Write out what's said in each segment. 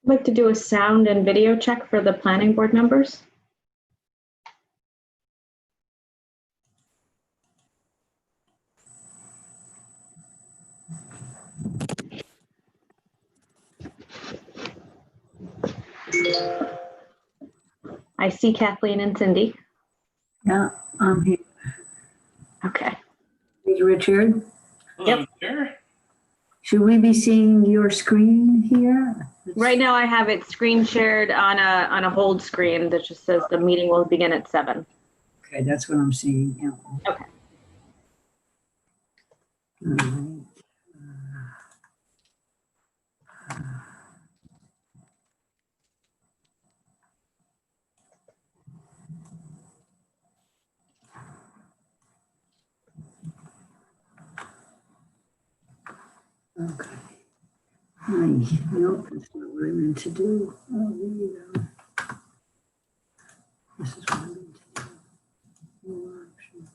I'd like to do a sound and video check for the planning board members. I see Kathleen and Cindy. Yeah, I'm here. Okay. Hey, Richard, Hello there. should we be seeing your screen here? Right now I have it screen shared on a hold screen that just says the meeting will begin at 7. Okay, that's what I'm seeing. Yeah. Okay. All right. Okay. Nope, that's not what I meant to do. Oh, there you go. This is what I meant to do. More options.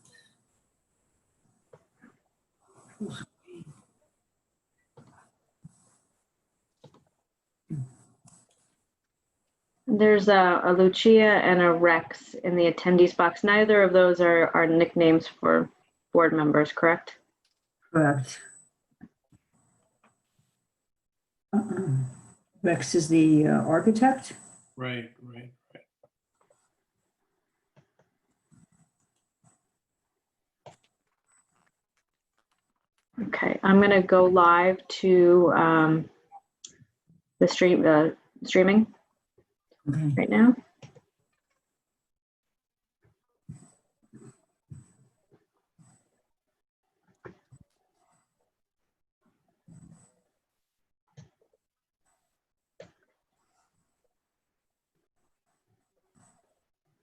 Full screen. There's a Lucia and a Rex in the attendees box. Neither of those are nicknames for board members, correct? Correct. Rex is the architect. Right. Okay, I'm gonna go live to the streaming Okay. right now.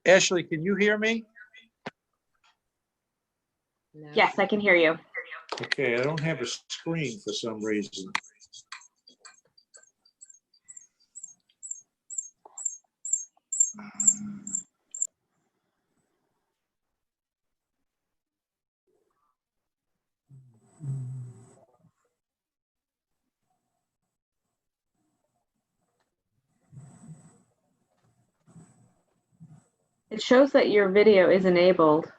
Ashley, can you hear me? Yes, I can hear you. Okay, I don't have a screen for some reason. It shows that your video is enabled.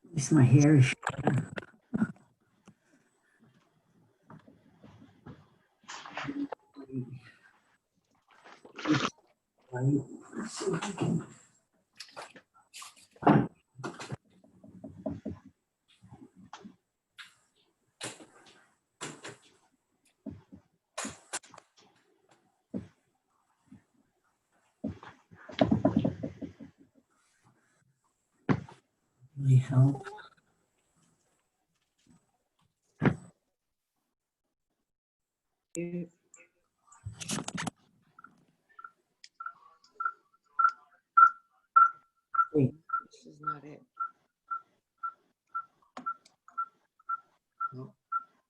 At least my hair is. Right. Let's see if I can. Really help. You- Wait. This is not it.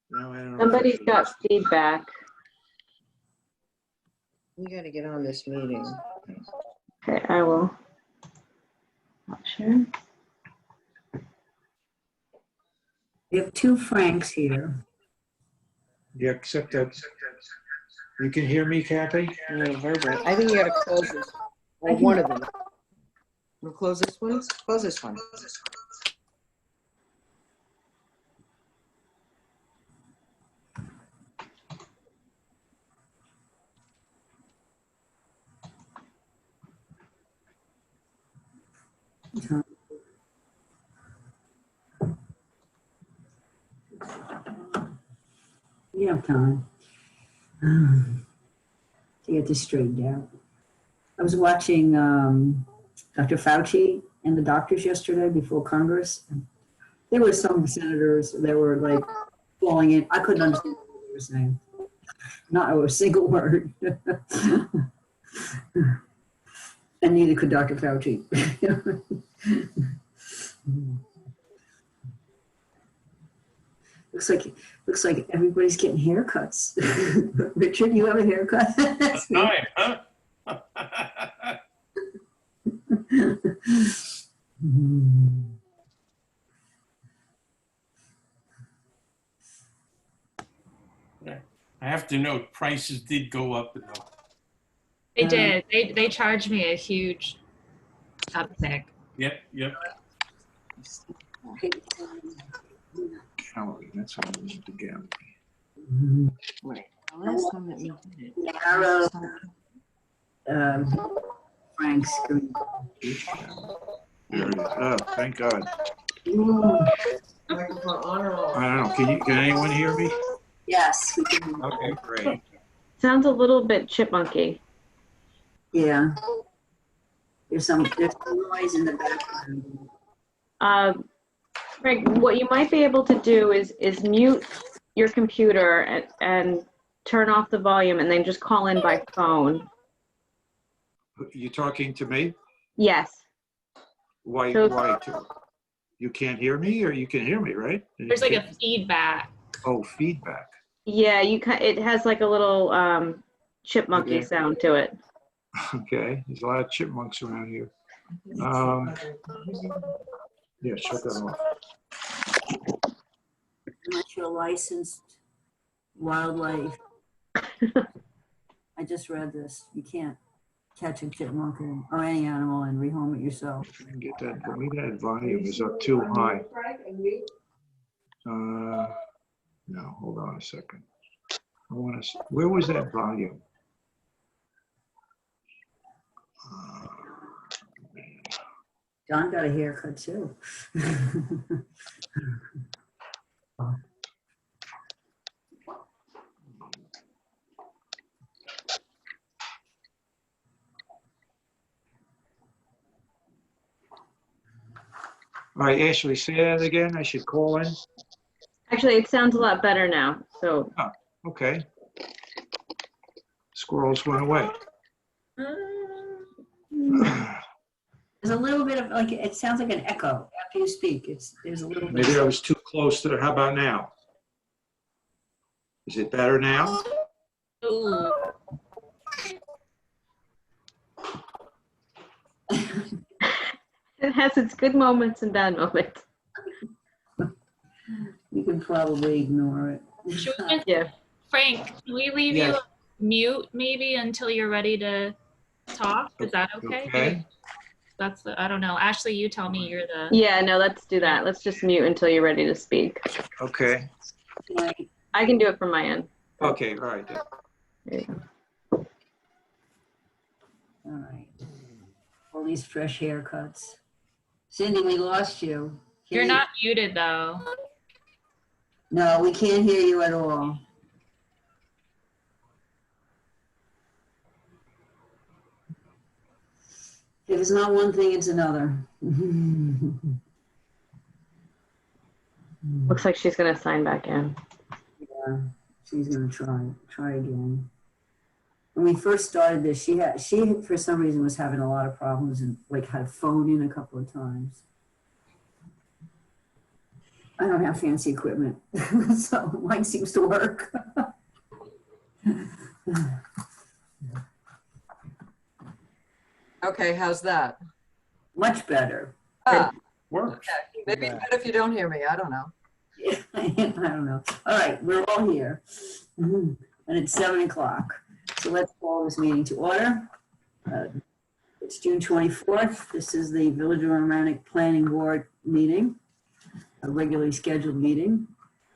No, I don't know. Somebody's got feedback. We gotta get on this meeting. Okay, I will. Not sure. We have two Franks here. Yeah, except that, you can hear me, Kathy? No, Herbert. I think you gotta close this. Or one of them. We'll close this one? Close this one. You have time to get this straightened out. I was watching Dr. Fauci and the doctors yesterday before Congress. There were some senators that were like falling in. I couldn't understand what they were saying. Not a single word. And neither could Dr. Fauci. Looks like everybody's getting haircuts. Richard, you have a haircut? That's time, huh? I have to note, prices did go up though. They did. They charged me a huge uptick. Yep, yep. Gallery, that's what I was, the gallery. Right. The last time that we did it. Narrow Frank's screen. There it is. Oh, thank God. Microphone on or off? I don't know, can anyone hear me? Yes, we can. Okay, great. Sounds a little bit chipmunky. Yeah. There's some noise in the background. Greg, what you might be able to do is mute your computer and turn off the volume and then just call in by phone. You talking to me? Yes. Why, So- you can't hear me or you can hear me, right? There's like a feedback. Oh, feedback. Yeah, it has like a little chipmunky Okay. sound to it. Okay, there's a lot of chipmunks around here. Yeah, shut that off. Unless you're licensed wildlife. I just read this. You can't catch a chipmunk or any animal and rehome it yourself. Get that, maybe that volume is up too high. No, hold on a second. I want to, where was that volume? John got a haircut too. All right, Ashley, say that again. I should call in. Actually, it sounds a lot better now. So Okay. Squirrels went away. There's a little bit of like, it sounds like an echo after you speak. There's a little bit. Maybe I was too close to, how about now? Is it better now? Ooh. it has its good moments and bad moments. You can probably ignore it. Should we just- Yeah. Frank, can we leave Yes. you mute maybe until you're ready to talk? Is that okay? Okay. I don't know. Ashley, you tell me you're the. Yeah, no, let's do that. Let's just mute until you're ready to speak. Okay. Like, I can do it from my end. Okay, all right then. There you go. all right. All these fresh haircuts. Cindy, we lost you. You're not muted though. No, we can't hear you at all. If it's not one thing, it's another. Looks like she's gonna sign back in. Yeah, she's gonna try again. When we first started this, she for some reason was having a lot of problems and like had to phone in a couple of times. I don't have fancy equipment, so mine seems to work. Okay, how's that? Much better. Ah, Works. okay. Maybe even if you don't hear me, I don't know. I don't know. All right, we're all here. And it's 7 o'clock. So let's call this meeting to order. It's June 24th. This is the Village of Amerenik Planning Board meeting, a regularly scheduled meeting.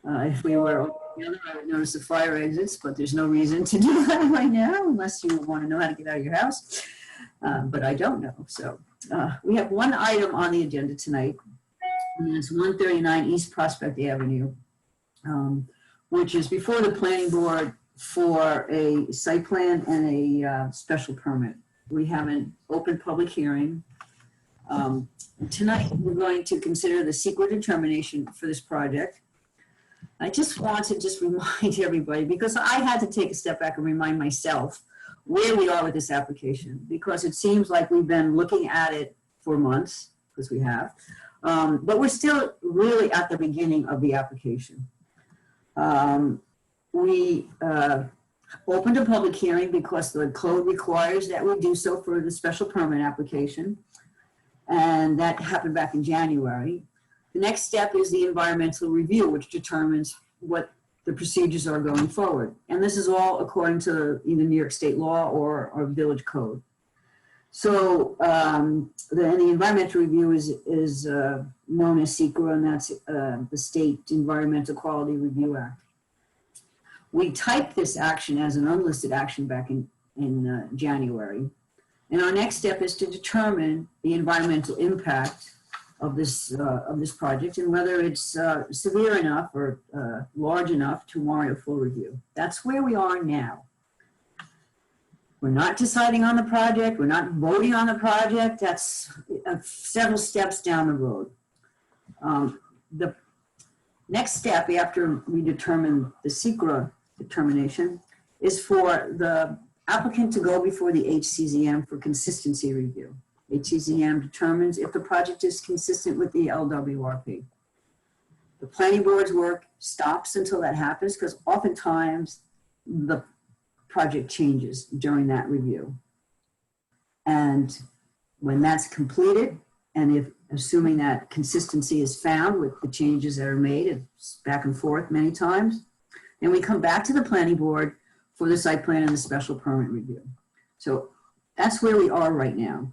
If we were all together, I would notice the fire exits, but there's no reason to do that right now unless you want to know how to get out of your house. But I don't know. So we have one item on the agenda tonight. And it's 139 East Prospect Avenue, which is before the planning board for a site plan and a special permit. We have an open public hearing. Tonight, we're going to consider the secret determination for this project. I just want to remind everybody, because I had to take a step back and remind myself where we are with this application, because it seems like we've been looking at it for months, because we have. But we're still really at the beginning of the application. We opened a public hearing because the code requires that we do so for the special permit application. And that happened back in January. The next step is the environmental review, which determines what the procedures are going forward. And this is all according to either New York State law or village code. So the environmental review is known as SEQRA, and that's the State Environmental Quality Review Act. We typed this action as an unlisted action back in January. And our next step is to determine the environmental impact of this project and whether it's severe enough or large enough to warrant a full review. That's where we are now. We're not deciding on the project. We're not voting on the project. That's several steps down the road. The next step after we determine the SEQRA determination is for the applicant to go before the HCZM for consistency review. HCZM determines if the project is consistent with the LWRP. The planning board's work stops until that happens because oftentimes the project changes during that review. And when that's completed, and if assuming that consistency is found with the changes that are made, it's back and forth many times, then we come back to the planning board for the site plan and the special permit review. So that's where we are right now.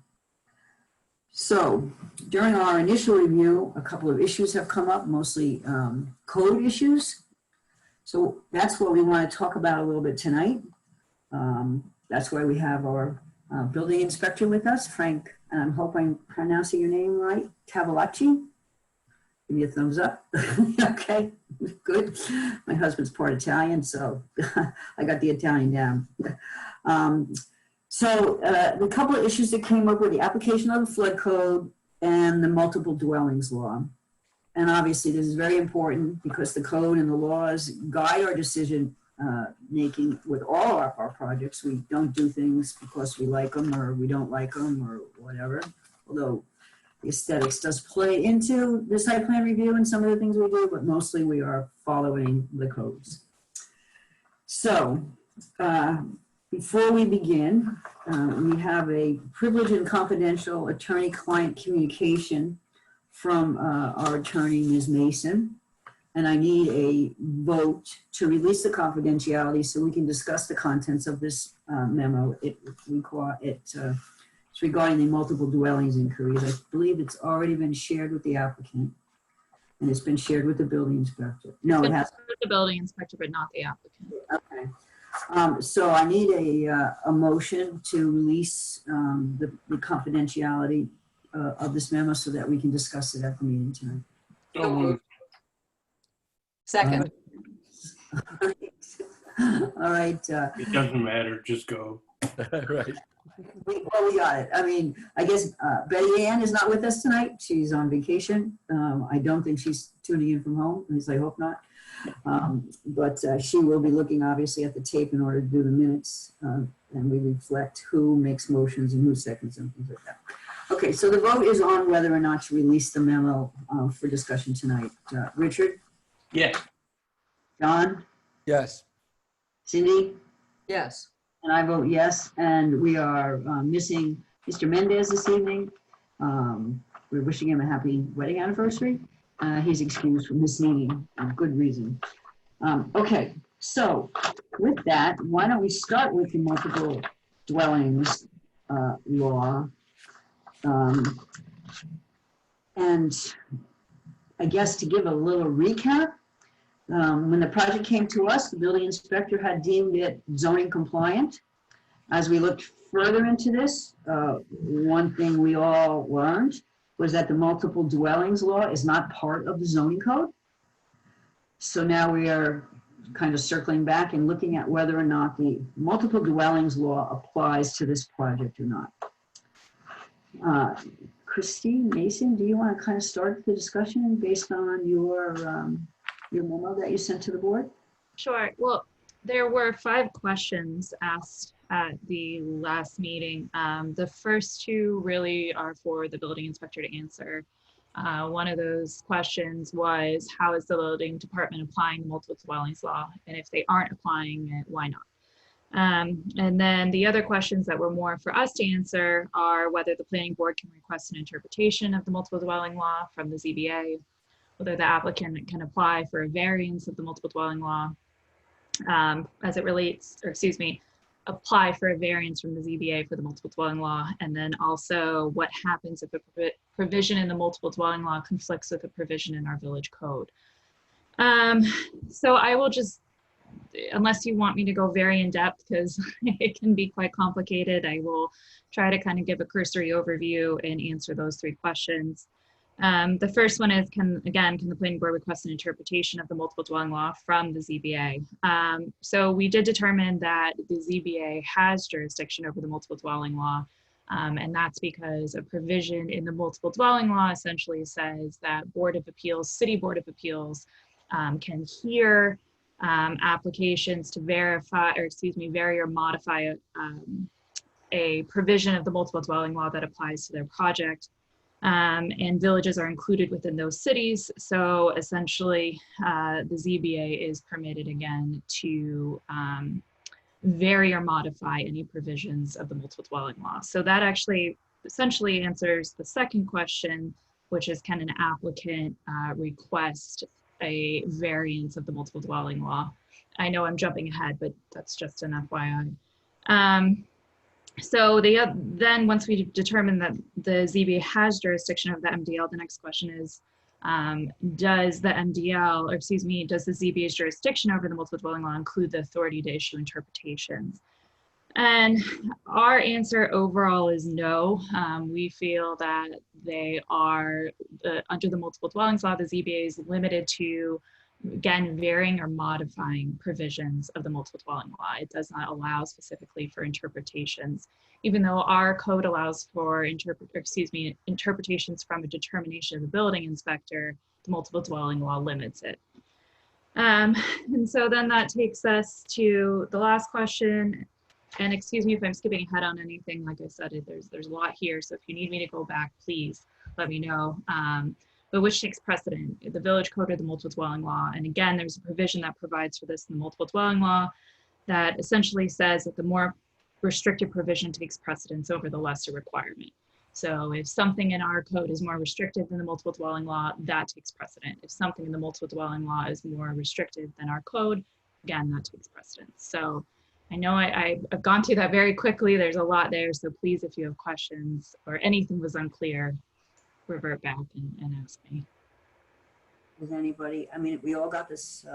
So during our initial review, a couple of issues have come up, mostly code issues. So that's what we want to talk about a little bit tonight. That's why we have our building inspector with us, Frank, and I hope I'm pronouncing your name right, Cavalacci. Give me a thumbs up. Okay, good. My husband's part Italian, so I got the Italian down. So the couple of issues that came up were the application of the flood code and the multiple dwellings law. And obviously this is very important because the code and the laws guide our decision making with all our projects. We don't do things because we like them or we don't like them or whatever, although the aesthetics does play into the site plan review and some of the things we do, but mostly we are following the codes. So before we begin, we have a privileged and confidential attorney-client communication from our attorney, Ms. Mason. And I need a vote to release the confidentiality so we can discuss the contents of this memo. It's regarding the multiple dwellings inquiries. I believe it's already been shared with the applicant and it's been shared with the building inspector. No, it hasn't. With the building inspector, but not the applicant. Okay. So I need a motion to release the confidentiality of this memo so that we can discuss it at the meeting tonight. So moved. Second. All right. It doesn't matter, just go. Right. We got it. I mean, I guess Betty Ann is not with us tonight. She's on vacation. I don't think she's tuning in from home, at least I hope not. But she will be looking obviously at the tape in order to do the minutes, and we reflect who makes motions and who seconds and things like that. Okay, so the vote is on whether or not to release the memo for discussion tonight. Richard, Yes. John, Yes. Cindy, Yes. and I vote yes. And we are missing Mr. Mendez this evening. We're wishing him a happy wedding anniversary. He's excused from this meeting, good reason. Okay, so with that, why don't we start with the multiple dwellings law? And I guess to give a little recap, when the project came to us, the building inspector had deemed it zoning compliant. As we looked further into this, one thing we all learned was that the multiple dwellings law is not part of the zoning code. So now we are kind of circling back and looking at whether or not the multiple dwellings law applies to this project or not. Christine Mason, do you want to kind of start the discussion based on your memo that you sent to the board? Sure. Well, there were 5 questions asked at the last meeting. The first 2 really are for the building inspector to answer. One of those questions was, how is the building department applying the multiple dwellings law? And if they aren't applying it, why not? And then the other questions that were more for us to answer are whether the planning board can request an interpretation of the multiple dwelling law from the ZBA, whether the applicant can apply for a variance of the multiple dwelling law as it relates, or excuse me, apply for a variance from the ZBA for the multiple dwelling law, and then also what happens if a provision in the multiple dwelling law conflicts with a provision in our village code. So I will just, unless you want me to go very in depth, because it can be quite complicated, I will try to kind of give a cursory overview and answer those 3 questions. The first one is, can the planning board request an interpretation of the multiple dwelling law from the ZBA? So we did determine that the ZBA has jurisdiction over the multiple dwelling law. And that's because a provision in the multiple dwelling law essentially says that Board of Appeals, City Board of Appeals can hear applications to verify, or excuse me, vary or modify a provision of the multiple dwelling law that applies to their project. And villages are included within those cities. So essentially, the ZBA is permitted again to vary or modify any provisions of the multiple dwelling law. So that actually essentially answers the second question, which is, can an applicant request a variance of the multiple dwelling law? I know I'm jumping ahead, but that's just an FYI. So then once we determine that the ZBA has jurisdiction of the MDL, the next question is, does the MDL, or excuse me, does the ZBA's jurisdiction over the multiple dwelling law include the authority to issue interpretations? And our answer overall is no. We feel that they are, under the multiple dwellings law, the ZBA is limited to, again, varying or modifying provisions of the multiple dwelling law. It does not allow specifically for interpretations, even though our code allows for interpretations from a determination of the building inspector. The multiple dwelling law limits it. And so then that takes us to the last question. And excuse me if I'm skipping ahead on anything. Like I said, there's a lot here. So if you need me to go back, please let me know. But which takes precedent, the village code or the multiple dwelling law? And again, there's a provision that provides for this in the multiple dwelling law that essentially says that the more restrictive provision takes precedence over the lesser requirement. So if something in our code is more restrictive than the multiple dwelling law, that takes precedent. If something in the multiple dwelling law is more restrictive than our code, again, that takes precedence. So I know I've gone through that very quickly. There's a lot there. So please, if you have questions or anything was unclear, revert back and ask me. Does anybody, I mean, we all got this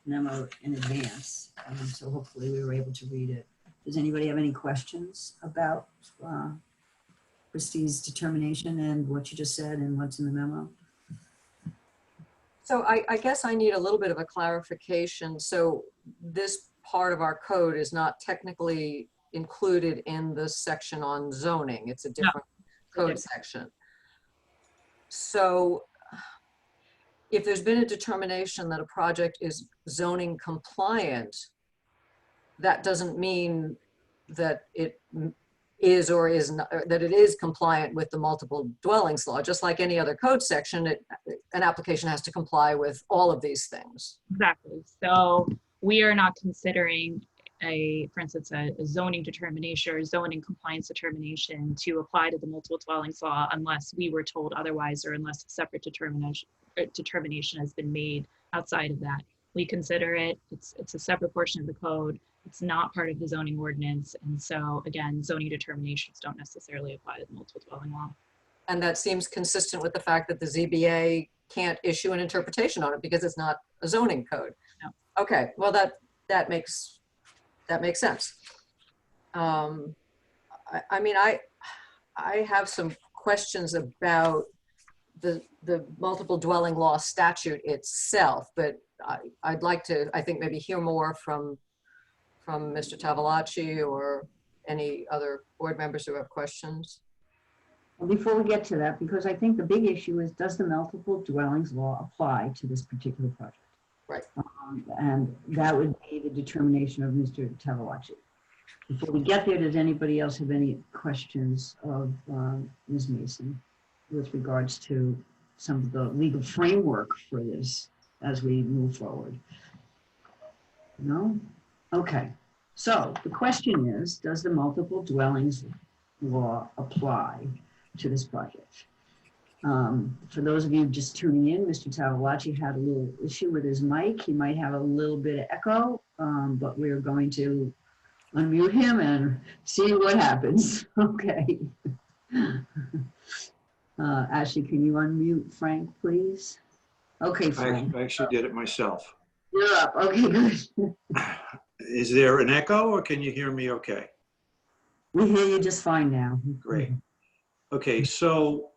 memo in advance, so hopefully we were able to read it. Does anybody have any questions about Christie's determination and what you just said and what's in the memo? So I guess I need a little bit of a clarification. So this part of our code is not technically included in the section on zoning. It's a different code section. So if there's been a determination that a project is zoning compliant, that doesn't mean that it is or is not, that it is compliant with the multiple dwellings law. Just like any other code section, an application has to comply with all of these things. Exactly. So we are not considering for instance, a zoning determination or zoning compliance determination to apply to the multiple dwellings law unless we were told otherwise, or unless a separate determination has been made outside of that. We consider it's a separate portion of the code. It's not part of the zoning ordinance. And so again, zoning determinations don't necessarily apply to the multiple dwelling law. And that seems consistent with the fact that the ZBA can't issue an interpretation on it because it's not a zoning code. No. Okay, well, that makes sense. I mean, I have some questions about the multiple dwelling law statute itself, but I'd like to, I think, maybe hear more from Mr. Tavolacci or any other board members who have questions. Before we get to that, because I think the big issue is, does the multiple dwellings law apply to this particular project? Right. And that would be the determination of Mr. Tavolacci. Before we get there, does anybody else have any questions of Ms. Mason with regards to some of the legal framework for this as we move forward? No? Okay. So the question is, does the multiple dwellings law apply to this project? For those of you just tuning in, Mr. Tavolacci had a little issue with his mic. He might have a little bit of echo, but we're going to unmute him and see what happens. Okay. Ashley, can you unmute Frank, please? Okay, Frank. I actually did it myself. You're up. Okay, good. Is there an echo or can you hear me okay? We hear you just fine now. Great. Okay, so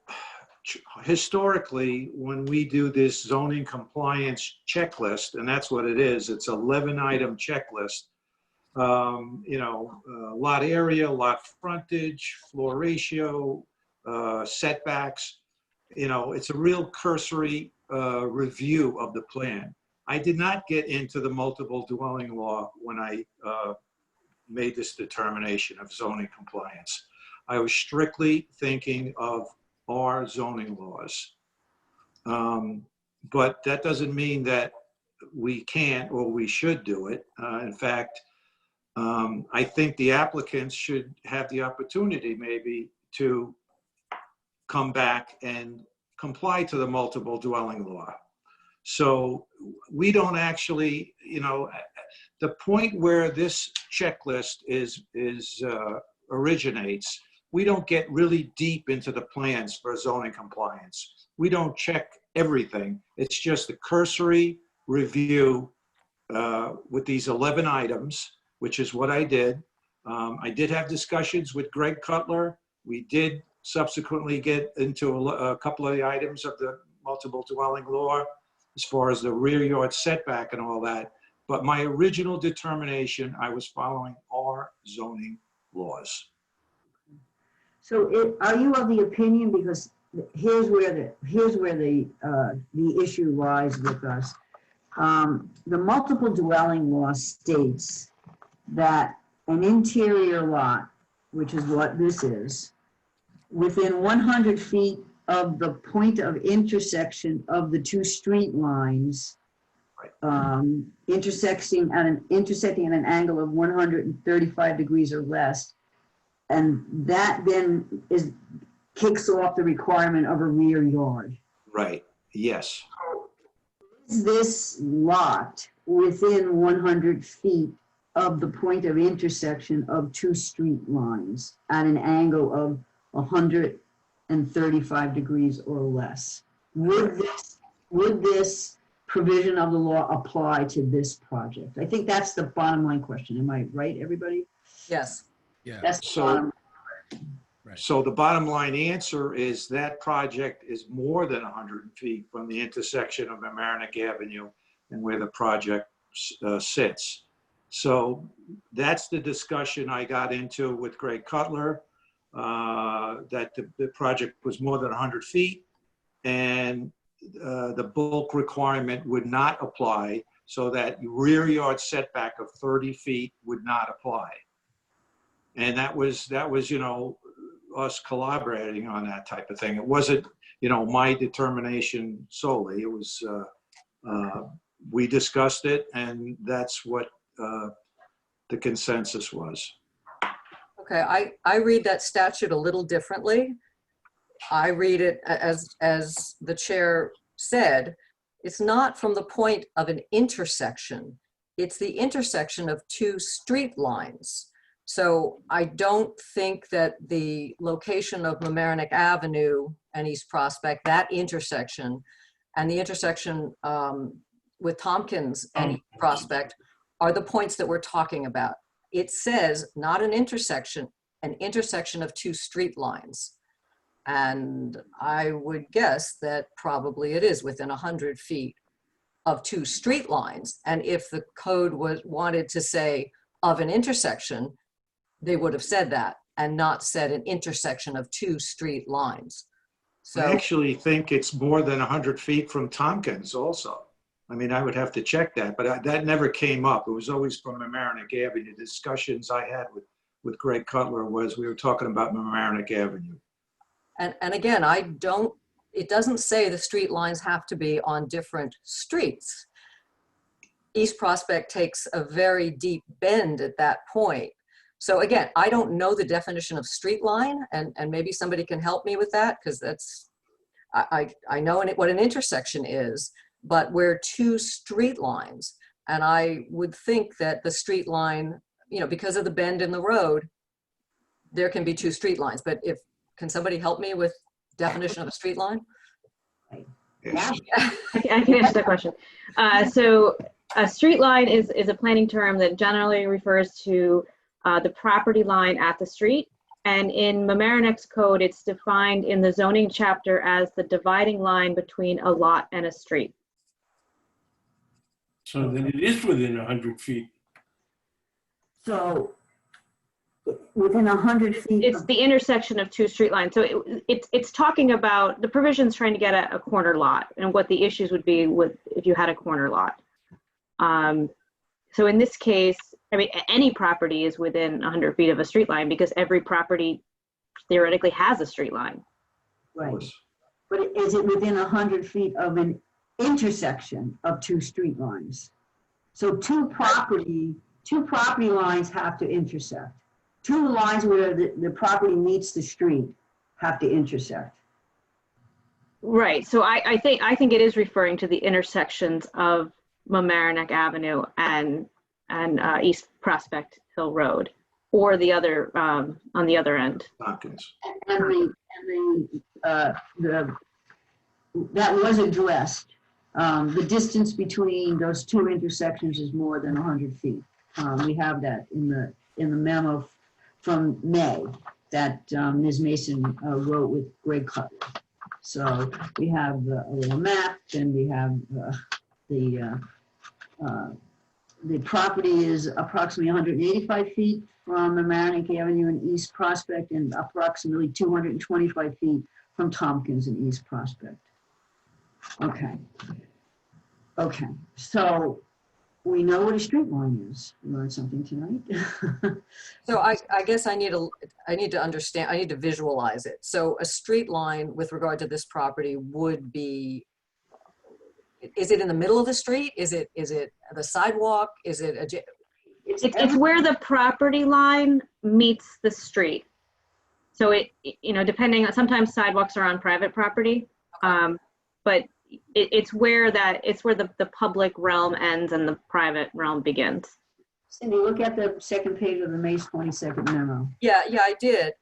historically, when we do this zoning compliance checklist, and that's what it is, it's 11-item checklist. Lot area, lot frontage, floor ratio, setbacks. It's a real cursory review of the plan. I did not get into the multiple dwelling law when I made this determination of zoning compliance. I was strictly thinking of our zoning laws. But that doesn't mean that we can't or we should do it. In fact, I think the applicants should have the opportunity maybe to come back and comply to the multiple dwelling law. So we don't actually, the point where this checklist originates, we don't get really deep into the plans for zoning compliance. We don't check everything. It's just a cursory review with these 11 items, which is what I did. I did have discussions with Greg Cutler. We did subsequently get into a couple of the items of the multiple dwelling law as far as the rear yard setback and all that. But my original determination, I was following our zoning laws. So are you of the opinion, because here's where the issue lies with us. The multiple dwelling law states that an interior lot, which is what this is, within 100 feet of the point of intersection of the two street lines, intersecting at an angle of 135 degrees or less, and that then kicks off the requirement of a rear yard. Right, yes. Is this lot within 100 feet of the point of intersection of two street lines at an angle of 135 degrees or less? Would this provision of the law apply to this project? I think that's the bottom line question. Am I right, everybody? Yes. Yeah. That's the So- bottom. Right. So the bottom line answer is that project is more than 100 feet from the intersection of Amerenik Avenue and where the project sits. So that's the discussion I got into with Greg Cutler, that the project was more than 100 feet, and the bulk requirement would not apply, so that rear yard setback of 30 feet would not apply. And that was, you know, us collaborating on that type of thing. It wasn't, you know, my determination solely. It was, we discussed it, and that's what the consensus was. Okay, I read that statute a little differently. I read it as the chair said, it's not from the point of an intersection. It's the intersection of two street lines. So I don't think that the location of Mamaroneck Avenue and East Prospect, that intersection, and the intersection with Tompkins and East Prospect are the points that we're talking about. It says not an intersection of two street lines. And I would guess that probably it is within 100 feet of two street lines. And if the code wanted to say of an intersection, they would have said that and not said an intersection of two street lines. So I actually think it's more than 100 feet from Tompkins also. I mean, I would have to check that, but that never came up. It was always from Mamaroneck Avenue. The discussions I had with Greg Cutler was we were talking about Mamaroneck Avenue. And again, it doesn't say the street lines have to be on different streets. East Prospect takes a very deep bend at that point. So again, I don't know the definition of street line, and maybe somebody can help me with that, because that's, I know what an intersection is, but we're two street lines. And I would think that the street line, you know, because of the bend in the road, there can be two street lines. But can somebody help me with definition of a street line? Yes. I can answer that question. So a street line is a planning term that generally refers to the property line at the street. And in Mamaroneck's code, it's defined in the zoning chapter as the dividing line between a lot and a street. So then it is within 100 feet. So within 100 feet. It's the intersection of two street lines. So it's talking about, the provision's trying to get at a corner lot and what the issues would be with if you had a corner lot. So in this case, I mean, any property is within 100 feet of a street line because every property theoretically has a street line. Right. But is it within 100 feet of an intersection of two street lines? So two property lines have to intersect. Two lines where the property meets the street have to intersect. Right. So I think it is referring to the intersections of Mamaroneck Avenue and East Prospect Hill Road, or the other on the other end. Tompkins. And that was addressed. The distance between those two intersections is more than 100 feet. We have that in the memo from May that Ms. Mason wrote with Greg Cutler. So we have a little map, and we have the property is approximately 185 feet from Mamaroneck Avenue and East Prospect, and approximately 225 feet from Tompkins and East Prospect. Okay. Okay. So we know what a street line is. We learned something tonight. So I guess I need to understand, I need to visualize it. So a street line with regard to this property would be, is it in the middle of the street? Is it the sidewalk? Is it It's where the property line meets the street. So depending on, sometimes sidewalks are on private property, but it's where the public realm ends and the private realm begins. Cindy, look at the second page of the May 22nd memo. Yeah, I did.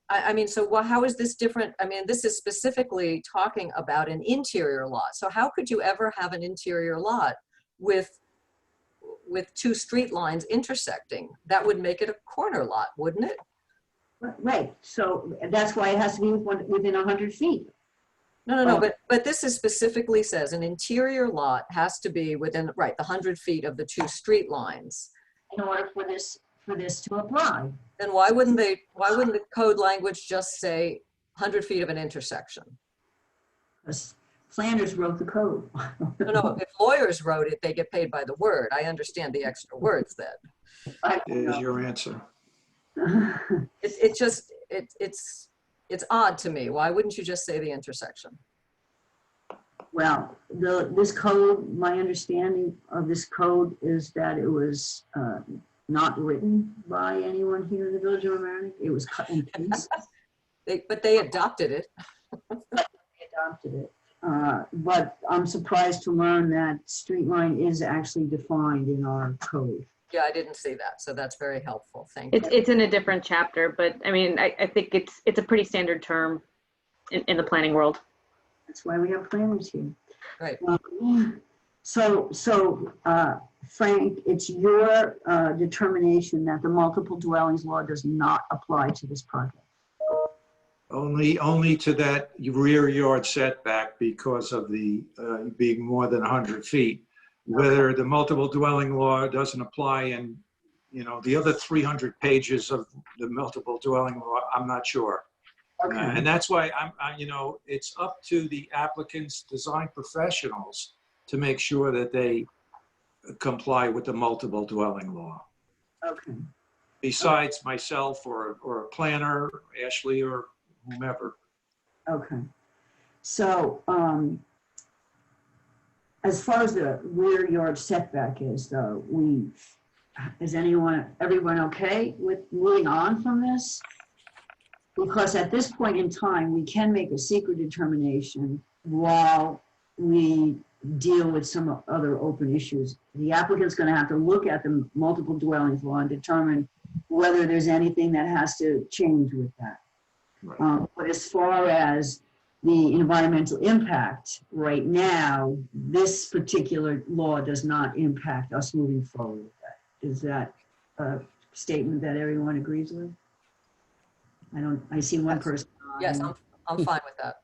I mean, so how is this different? I mean, this is specifically talking about an interior lot. So how could you ever have an interior lot with two street lines intersecting? That would make it a corner lot, wouldn't it? Right. So that's why it has to be within 100 feet. No, but this is specifically says an interior lot has to be within, right, the 100 feet of the two street lines. in order for this to apply. Then why wouldn't the code language just say 100 feet of an intersection? Because planners wrote the code. No, if lawyers wrote it, they get paid by the word. I understand the extra words then. I don't Is know. your answer. It's odd to me. Why wouldn't you just say the intersection? Well, this code, my understanding of this code is that it was not written by anyone here in the Village of Mamaroneck. It was cut and paste. But they adopted it. Adopted it. But I'm surprised to learn that street line is actually defined in our code. Yeah, I didn't see that, so that's very helpful. Thank you. It's in a different chapter, but I mean, I think it's a pretty standard term in the planning world. That's why we have planners here. Right. So Frank, it's your determination that the multiple dwellings law does not apply to this project. Only to that rear yard setback because of the being more than 100 feet. Whether the multiple dwelling law doesn't apply and, the other 300 pages of the multiple dwelling law, I'm not sure. Okay. And that's why it's up to the applicant's design professionals to make sure that they comply with the multiple dwelling law. Okay. Besides myself or a planner, Ashley or whomever. Okay. So, as far as the rear yard setback is, though, is everyone okay with moving on from this? Because at this point in time, we can make a secret determination while we deal with some other open issues. The applicant's going to have to look at the multiple dwellings law and determine whether there's anything that has to change with that. Right. But as far as the environmental impact, right now, this particular law does not impact us moving forward with that. Is that a statement that everyone agrees with? I see one person. Yes, I'm fine with that.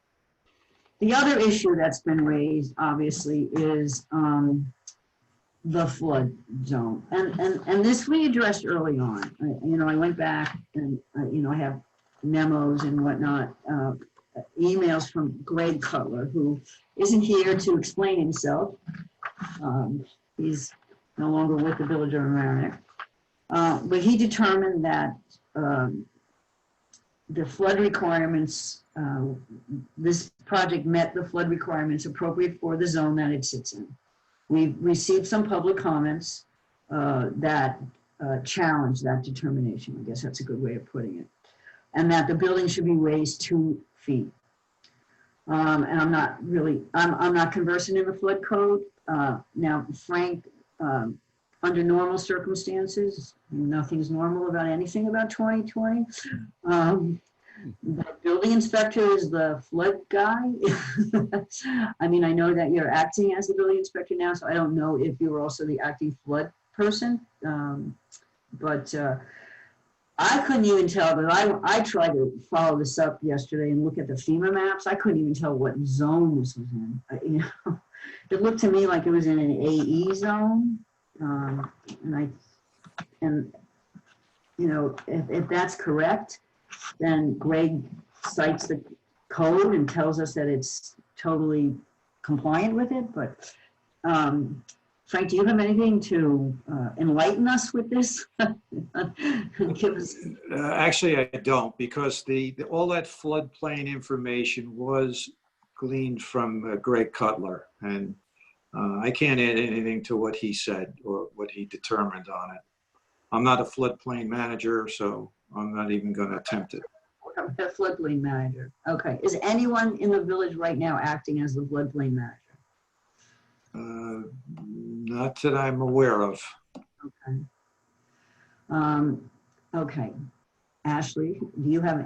The other issue that's been raised, obviously, is the flood zone. And this we addressed early on. I went back and, I have memos and whatnot, emails from Greg Cutler, who isn't here to explain himself. He's no longer with the Village of Mamaroneck. But he determined that the flood requirements, this project met the flood requirements appropriate for the zone that it sits in. We've received some public comments that challenge that determination. I guess that's a good way of putting it. And that the building should be raised 2 feet. And I'm not conversant in the flood code. Now, Frank, under normal circumstances, nothing's normal about anything about 2020. The building inspector is the flood guy. I mean, I know that you're acting as the building inspector now, so I don't know if you're also the acting flood person. But I couldn't even tell, but I tried to follow this up yesterday and look at the FEMA maps. I couldn't even tell what zone this was in. It looked to me like it was in an AE zone. If that's correct, then Greg cites the code and tells us that it's totally compliant with it. But Frank, do you have anything to enlighten us with this? Give us... Actually, I don't, because all that floodplain information was gleaned from Greg Cutler, and I can't add anything to what he said or what he determined on it. I'm not a floodplain manager, so I'm not even going to attempt it. The floodplain manager. Okay. Is anyone in the village right now acting as the floodplain manager? Not that I'm aware of. Okay. Okay. Ashley, do you have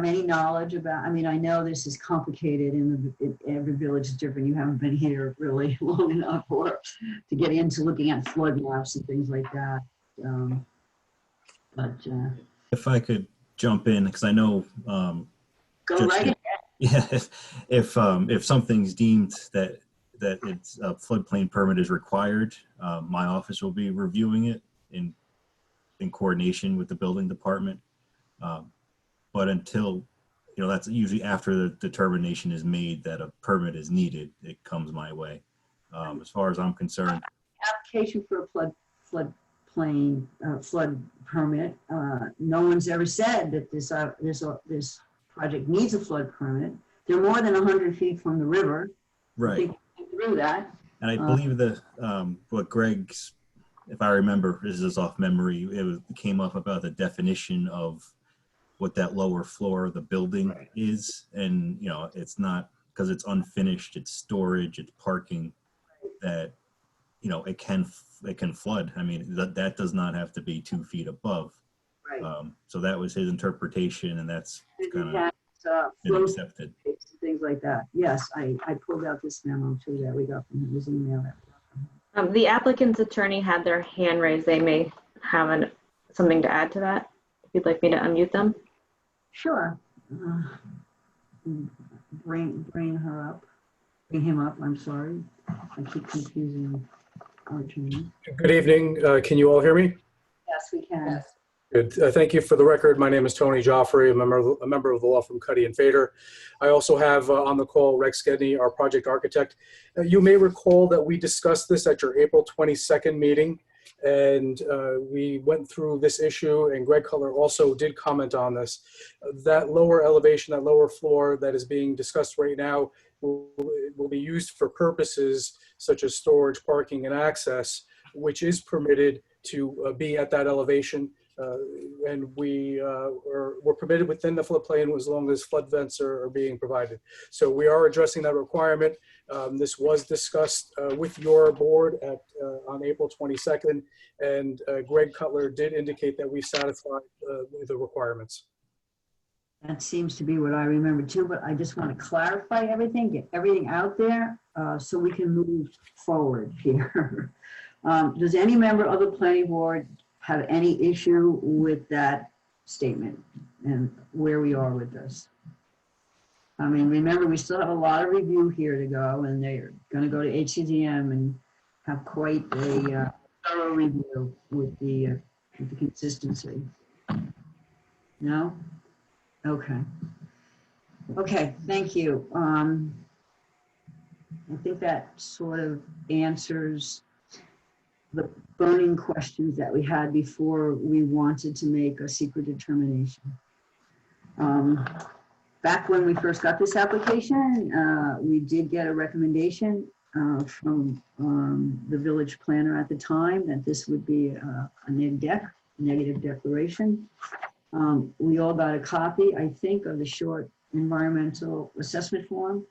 any knowledge about? I mean, I know this is complicated, and every village is different. You haven't been here really long enough to get into looking at flood maps and things like that. If I could jump in, because I know. Go right ahead. Yeah, if something's deemed that it's a floodplain permit is required, my office will be reviewing it in in coordination with the building department. But until, that's usually after the determination is made that a permit is needed, it comes my way. As far as I'm concerned, Application for a flood permit. No one's ever said that this project needs a flood permit. They're more than 100 feet from the river. right. Through that. And I believe what Greg's, if I remember, this is off memory, it came up about the definition of what that lower floor of the building Right. is. And, it's not, because it's unfinished, it's storage, it's parking, that, it can flood. I mean, that does not have to be 2 feet above. Right. So that was his interpretation, and that's kind of been Flow accepted. space and things like that. Yes, I pulled out this memo too that we got from him, his email. The applicant's attorney had their hand raised. They may have something to add to that. If you'd like me to unmute them. Sure. Bring her up. Bring him up, I'm sorry. I keep confusing our attorney. Good evening. Can you all hear me? Yes, we can. Good. Thank you. For the record, my name is Tony Joffrey, a member of the law firm Cuddy and Fader. I also have on the call Rex Gedney, our project architect. You may recall that we discussed this at your April 22nd meeting, and we went through this issue, and Greg Cutler also did comment on this. That lower elevation, that lower floor that is being discussed right now will be used for purposes such as storage, parking, and access, which is permitted to be at that elevation. And we're permitted within the floodplain as long as flood vents are being provided. So we are addressing that requirement. This was discussed with your board on April 22nd, and Greg Cutler did indicate that we satisfied the requirements. That seems to be what I remember too, but I just want to clarify everything, get everything out there so we can move forward here. Does any member of the planning board have any issue with that statement and where we are with this? I mean, remember, we still have a lot of review here to go, and they're going to go to HCDM and have quite a thorough review with the consistency. No? Okay. Okay, thank you. I think that sort of answers the burning questions that we had before we wanted to make a secret determination. Back when we first got this application, we did get a recommendation from the village planner at the time that this would be a negative declaration. We all got a copy, I think, of the short environmental assessment form.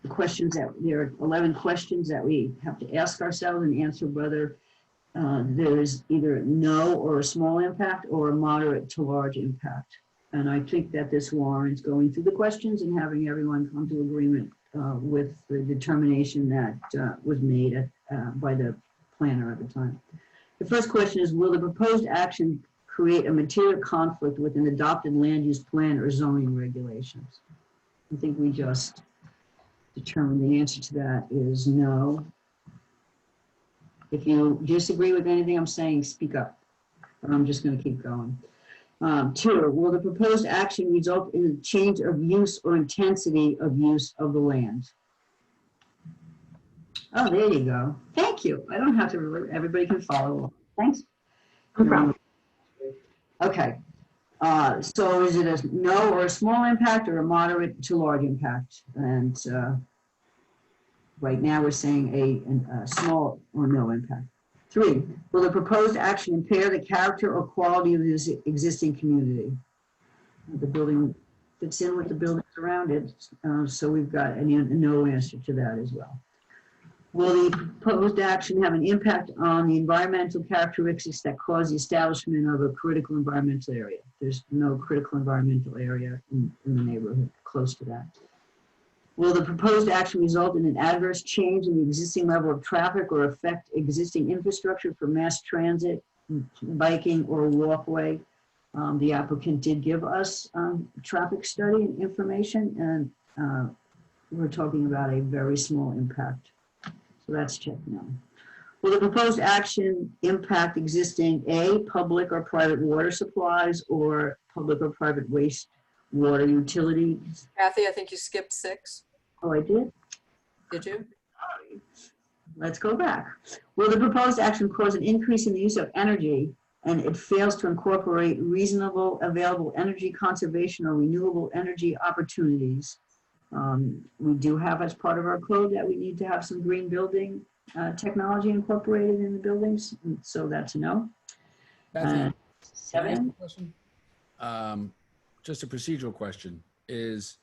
There are 11 questions that we have to ask ourselves and answer whether there's either no or a small impact or a moderate to large impact. And I think that this warrants going through the questions and having everyone come to agreement with the determination that was made by the planner at the time. The first question is, will the proposed action create a material conflict with an adopted land use plan or zoning regulations? I think we just determined the answer to that is no. If you disagree with anything I'm saying, speak up, but I'm just going to keep going. 2, will the proposed action result in a change of use or intensity of use of the land? Oh, there you go. Thank you. I don't have to, everybody can follow. Thanks. No problem. Okay. So is it a no or a small impact or a moderate to large impact? And right now we're saying a small or no impact. 3, will the proposed action impair the character or quality of this existing community? The building fits in with the buildings around it, so we've got a no answer to that as well. Will the proposed action have an impact on the environmental characteristics that cause the establishment of a critical environmental area? There's no critical environmental area in the neighborhood close to that. Will the proposed action result in an adverse change in the existing level of traffic or affect existing infrastructure for mass transit, biking, or walkway? The applicant did give us traffic study and information, and we're talking about a very small impact. So that's checked now. Will the proposed action impact existing A, public or private water supplies or public or private wastewater utilities? Kathy, I think you skipped 6. Oh, I did? Did you? Let's go back. Will the proposed action cause an increase in the use of energy and it fails to incorporate reasonable available energy conservation or renewable energy opportunities? We do have as part of our code that we need to have some green building technology incorporated in the buildings, and so that's a no. Kathy, can I ask 7. a question? Just a procedural question is,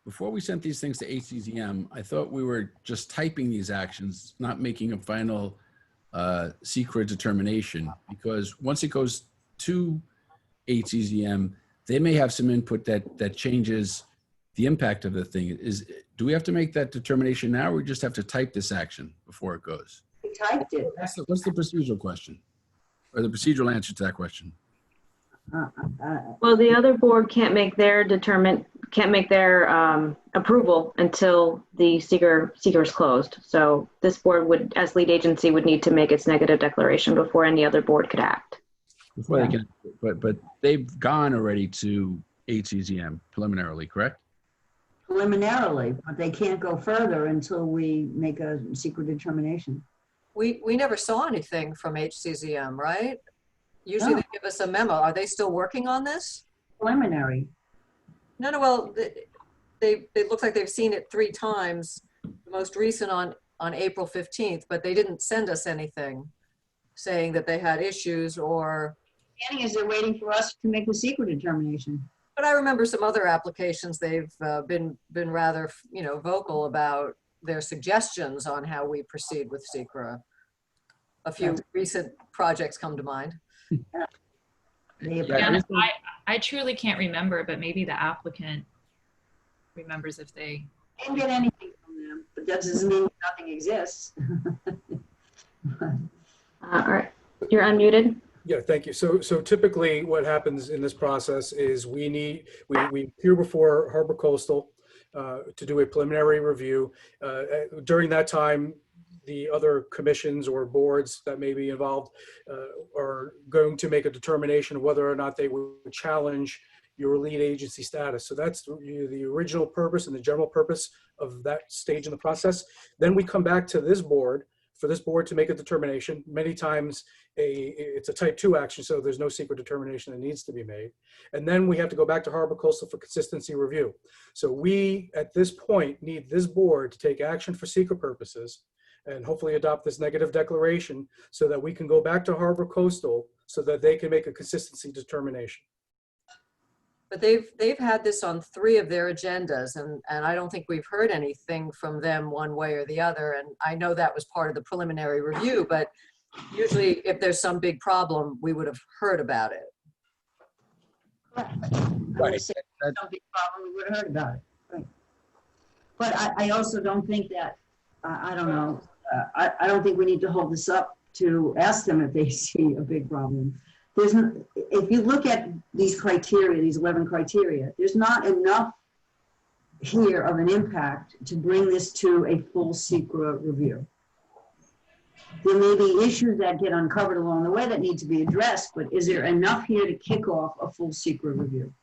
before we sent these things to HCZM, I thought we were just typing these actions, not making a final secret determination, because once it goes to HCZM, they may have some input that changes the impact of the thing. Do we have to make that determination now, or we just have to type this action before it goes? We typed it. What's the procedural question, or the procedural answer to that question? Well, the other board can't make their approval until the seeker is closed. So this board would, as lead agency, would need to make its negative declaration before any other board could act. Before they can, but they've gone already to HCZM preliminarily, correct? Preliminarily, but they can't go further until we make a secret determination. We never saw anything from HCZM, right? Usually they give us a memo. Are they still working on this? Preliminary. No, well, it looks like they've seen it 3 times, the most recent on April 15th, but they didn't send us anything saying that they had issues or. The is they're waiting for us to make the secret determination. But I remember some other applications, they've been rather, vocal about their suggestions on how we proceed with SECRA. A few recent projects come to mind. Yeah, I truly can't remember, but maybe the applicant remembers if they Didn't get anything from them, but that doesn't mean nothing exists. All right, you're unmuted. Yeah, thank you. So typically what happens in this process is we appear before Harbor Coastal to do a preliminary review. During that time, the other commissions or boards that may be involved are going to make a determination of whether or not they would challenge your lead agency status. So that's the original purpose and the general purpose of that stage in the process. Then we come back to this board for this board to make a determination. Many times it's a type 2 action, so there's no secret determination that needs to be made. And then we have to go back to Harbor Coastal for consistency review. So we, at this point, need this board to take action for secret purposes and hopefully adopt this negative declaration so that we can go back to Harbor Coastal so that they can make a consistency determination. But they've had this on 3 of their agendas, and I don't think we've heard anything from them one way or the other. And I know that was part of the preliminary review, but usually if there's some big problem, we would have heard about it. Right. Some big problem, we would have heard about it. Right. But I also don't think that, I don't know, I don't think we need to hold this up to ask them if they see a big problem. If you look at these criteria, these 11 criteria, there's not enough here of an impact to bring this to a full SECRA review. There may be issues that get uncovered along the way that need to be addressed, but is there enough here to kick off a full SECRA review?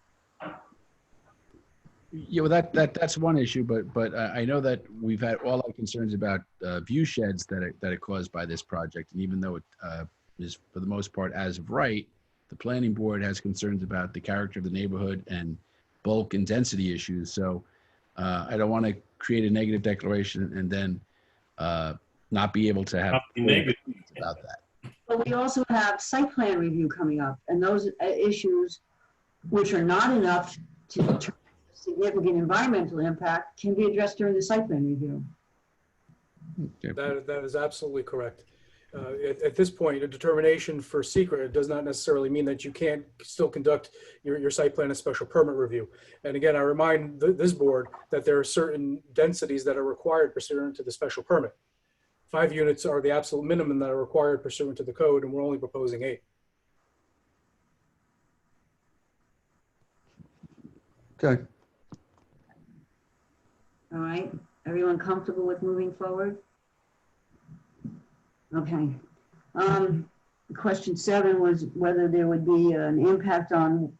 Yeah, well, that's one issue, but I know that we've had all our concerns about view sheds that are caused by this project, and even though it is for the most part as of right, the planning board has concerns about the character of the neighborhood and bulk and density issues. So I don't want to create a negative declaration and then not be able to have about that. But we also have site plan review coming up, and those issues, which are not enough to determine significant environmental impact, can be addressed during the site plan review. That is absolutely correct. At this point, a determination for secret does not necessarily mean that you can't still conduct your site plan and special permit review. And again, I remind this board that there are certain densities that are required pursuant to the special permit. 5 units are the absolute minimum that are required pursuant to the code, and we're only proposing 8. Okay. All right, everyone comfortable with moving forward? Okay. Question 7 was whether there would be an impact on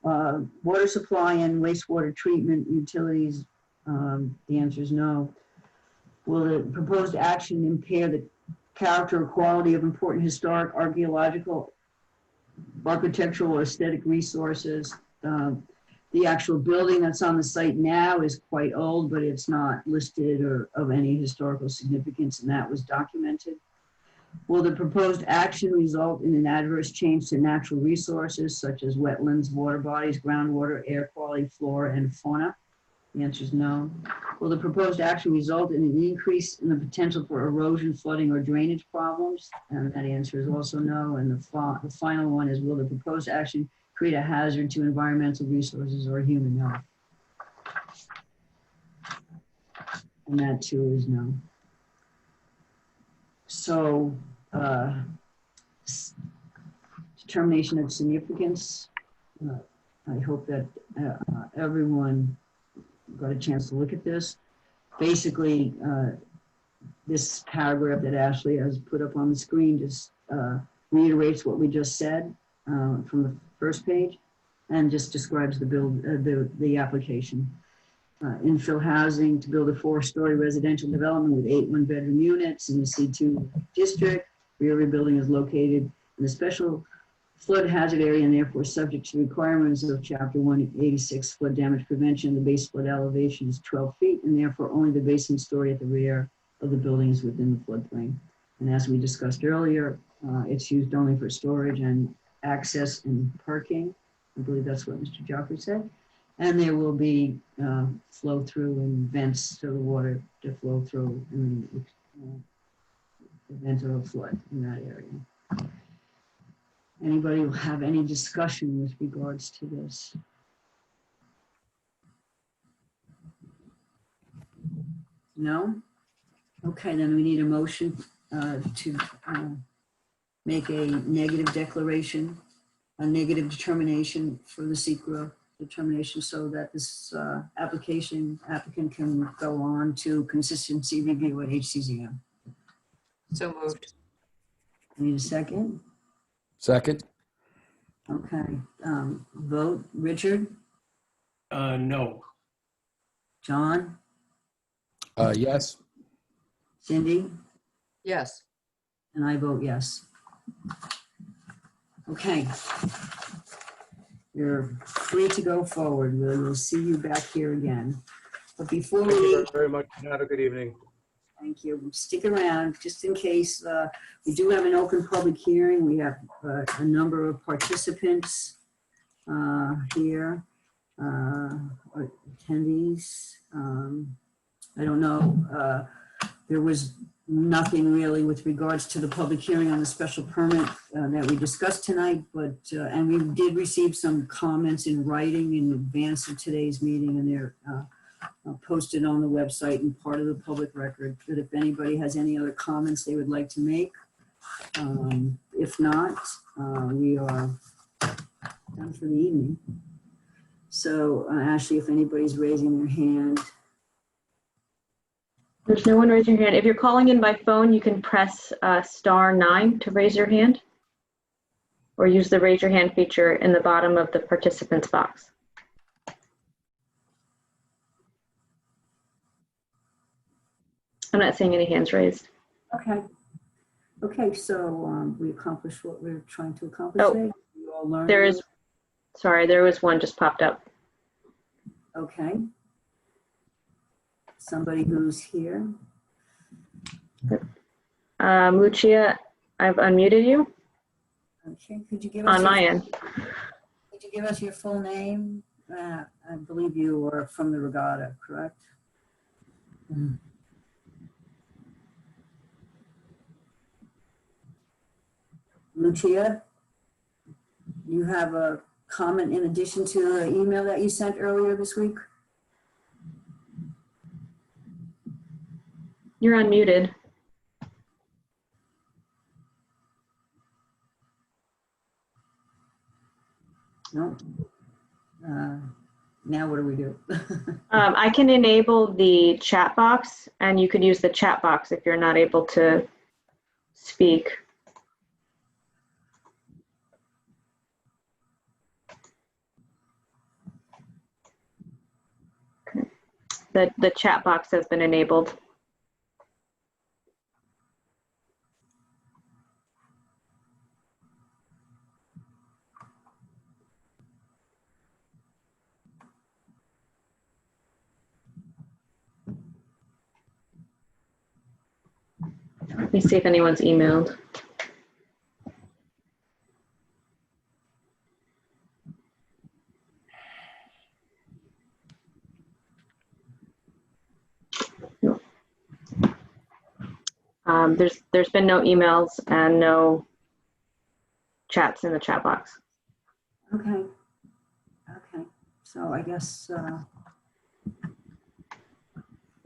water supply and wastewater treatment utilities. The answer is no. Will the proposed action impair the character or quality of important historic, archaeological, architectural, or aesthetic resources? The actual building that's on the site now is quite old, but it's not listed or of any historical significance, and that was documented. Will the proposed action result in an adverse change to natural resources such as wetlands, water bodies, groundwater, air quality, flora, and fauna? The answer is no. Will the proposed action result in an increase in the potential for erosion, flooding, or drainage problems? And that answer is also no. And the final one is, will the proposed action create a hazard to environmental resources or human health? And that too is no. So, determination of significance. I hope that everyone got a chance to look at this. Basically, this paragraph that Ashley has put up on the screen just reiterates what we just said from the first page, and just describes the application. Infill housing to build a 4-story residential development with 8 one-bedroom units in the C2 district. Rear building is located in the special flood hazard area and therefore subject to requirements of Chapter 186 flood damage prevention. The base flood elevation is 12 feet, and therefore only the basement story at the rear of the building is within the floodplain. And as we discussed earlier, it's used only for storage and access and parking. I believe that's what Mr. Joffrey said. And there will be flow through and vents to the water to flow through in the event of a flood in that area. Anybody will have any discussion with regards to this? No? Okay, then we need a motion to make a negative declaration, a negative determination for the SECRA determination, so that this applicant can go on to consistency review at HCZM. So moved. Need a second? Second? Okay, vote. Richard? No. John? Yes. Cindy? Yes. And I vote yes. Okay. You're free to go forward. We'll see you back here again. But before Thank you we, very much. Have a good evening. thank you. Stick around just in case. We do have an open public hearing. We have a number of participants here, attendees. I don't know. There was nothing really with regards to the public hearing on the special permit that we discussed tonight, but and we did receive some comments in writing in advance of today's meeting, and they're posted on the website and part of the public record. But if anybody has any other comments they would like to make, if not, we are done for the evening. So Ashley, if anybody's raising their hand. There's no one raising your hand. If you're calling in by phone, you can press *9 to raise your hand, or use the raise your hand feature in the bottom of the participants box. I'm not seeing any hands raised. Okay. Okay, so we accomplished what we're trying to accomplish. Oh, today. You all learned. there is one just popped up. Okay. Somebody who's here. Lucia, I've unmuted you Okay, could you give us on my end. Could you give us your full name? I believe you are from the Regatta, correct? Lucia, you have a comment in addition to the email that you sent earlier this week? You're unmuted. No. Now what do we do? I can enable the chat box, and you could use the chat box if you're not able to speak. Okay. The chat box has been enabled. Let me see if anyone's emailed. No. There's been no emails and no chats in the chat box. Okay. Okay. So I guess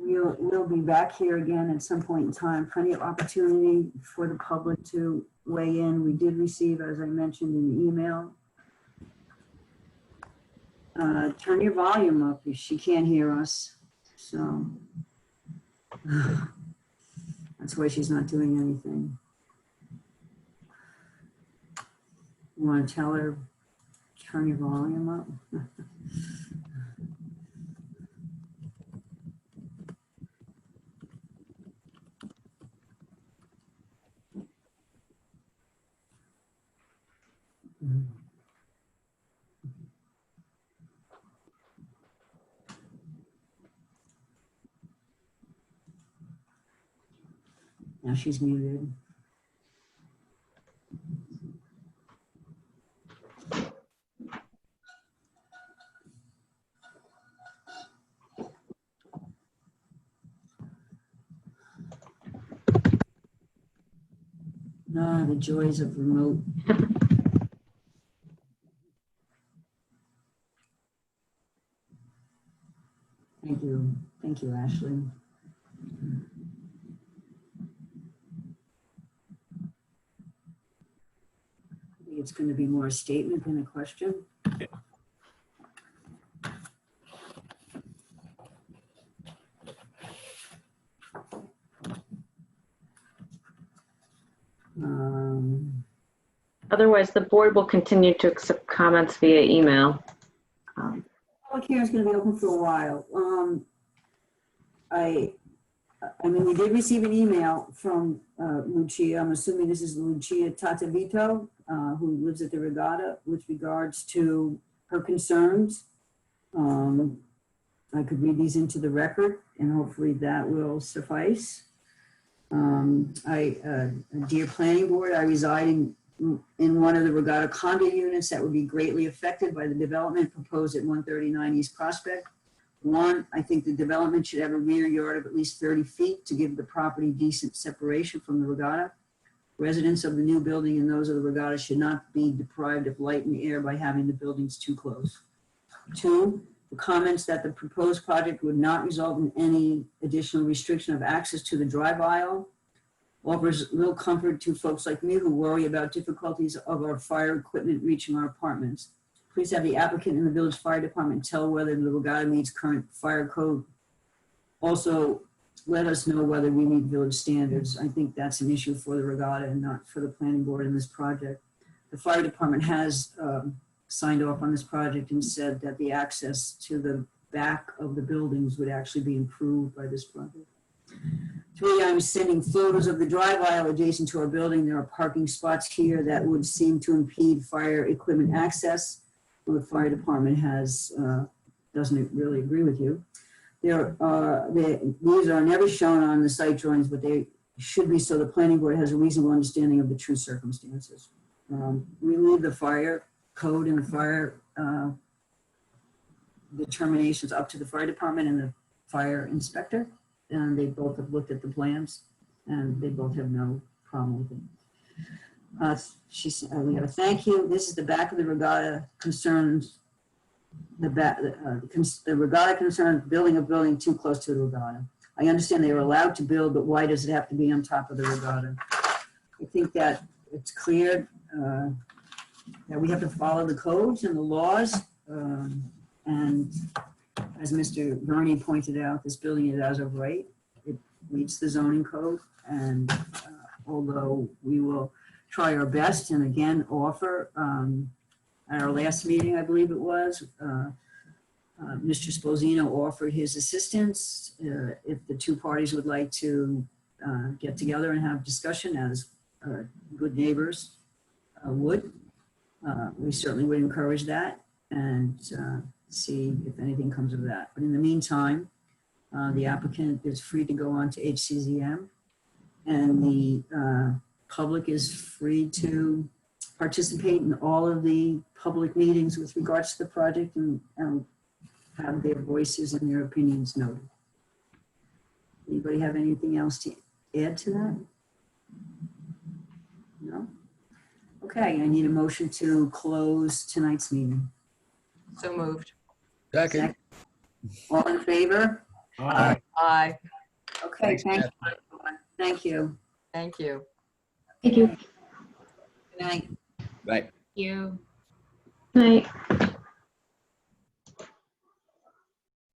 we'll be back here again at some point in time. Plenty of opportunity for the public to weigh in. We did receive, as I mentioned in the email. Turn your volume up if she can't hear us. So that's why she's not doing anything. You want to tell her, turn your volume up? Now she's muted. Ah, the joys of remote. Thank you. Thank you, Ashley. I think it's going to be more a statement than a question. Otherwise, the board will continue to accept comments via email. Public hearing is going to be open for a while. I mean, we did receive an email from Lucia. I'm assuming this is Lucia Tatavito, who lives at the Regatta, with regards to her concerns. I could read these into the record, and hopefully that will suffice. Dear Planning Board, I reside in one of the Regatta condo units that would be greatly affected by the development proposed at 139 East Prospect. One, I think the development should have a rear yard of at least 30 feet to give the property decent separation from the Regatta. Residents of the new building and those of the Regatta should not be deprived of light and air by having the buildings too close. Two, the comments that the proposed project would not result in any additional restriction of access to the drive aisle offers little comfort to folks like me who worry about difficulties of our fire equipment reaching our apartments. Please have the applicant and the village fire department tell whether the Regatta meets current fire code. Also, let us know whether we meet village standards. I think that's an issue for the Regatta and not for the planning board in this project. The fire department has signed off on this project and said that the access to the back of the buildings would actually be improved by this project. Three, I'm sending photos of the drive aisle adjacent to our building. There are parking spots here that would seem to impede fire equipment access. Well, the fire department doesn't really agree with you. These are never shown on the site drawings, but they should be so the planning board has a reasonable understanding of the true circumstances. We leave the fire code and the fire determinations up to the fire department and the fire inspector. And they both have looked at the plans and they both have no problem with it. We have a thank you. This is the back of the Regatta concerns, the Regatta concerns building a building too close to the Regatta. I understand they are allowed to build, but why does it have to be on top of the Regatta? I think that it's clear that we have to follow the codes and the laws. And as Mr. Gurney pointed out, this building is as of right. It meets the zoning code and although we will try our best and again offer, at our last meeting, I believe it was, Mr. Sposino offered his assistance if the two parties would like to get together and have discussion as good neighbors would. We certainly would encourage that and see if anything comes of that. But in the meantime, the applicant is free to go on to HCZM, and the public is free to participate in all of the public meetings with regards to the project and have their voices and their opinions noted. Anybody have anything else to add to that? No? Okay, I need a motion to close tonight's meeting. So moved. Second. All in favor? Aye. Aye. Okay, Thanks, thank you, Matt. everyone. Thank you. Thank you. Thank you. Good night. Right. You. Night.